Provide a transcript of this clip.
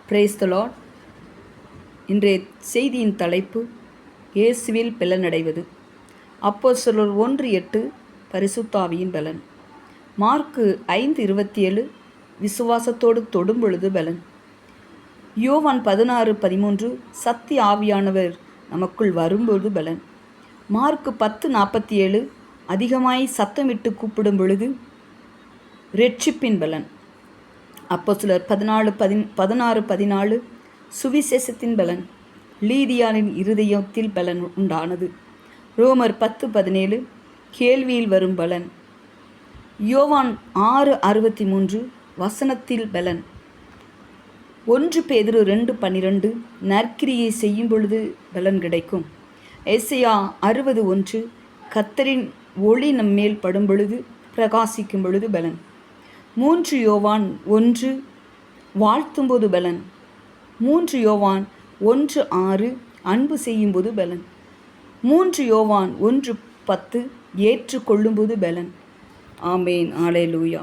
Praise the Lord. இன்றைய செய்தியின் தலைப்பு இயேசுவில் பலனடைவது. அப்போஸ்தலர் 1:8 பரிசுத்த ஆவியின் பலன். மார்க்கு 5:27 விசுவாசத்தோடு தொடும் பொழுது பலன். யோவான் 16:13 சத்திய ஆவியானவர் நமக்குள் வரும்பொழுது பலன். மார்க்கு 10:47 அதிகமாய் சத்தமிட்டு கூப்பிடும் பொழுது இரட்சிப்பின் பலன். அப்போஸ்தலர் 16:14 சுவிசேஷத்தின் பலன். லீதியானின் இருதயத்தில் பலன் உண்டானது. ரோமர் 10:17 கேள்வியில் வரும் பலன். யோவான் 6:63 வசனத்தில் பலன். 1 பேதுரு 2:12 நற்கிரியை செய்யும் பொழுது பலன் கிடைக்கும். எசையா 60:1 கர்த்தரின் ஒளி நம்மேல் படும் பொழுது பிரகாசிக்கும் பொழுது பலன். 3 யோவான் 1 வாழ்த்தும்போது பலன். 3 யோவான் 1:6 அன்பு செய்யும்போது பலன். 3 யோவான் 1:10 ஏற்றுக்கொள்ளும்போது பலன். ஆமேன். அல்லேலூயா.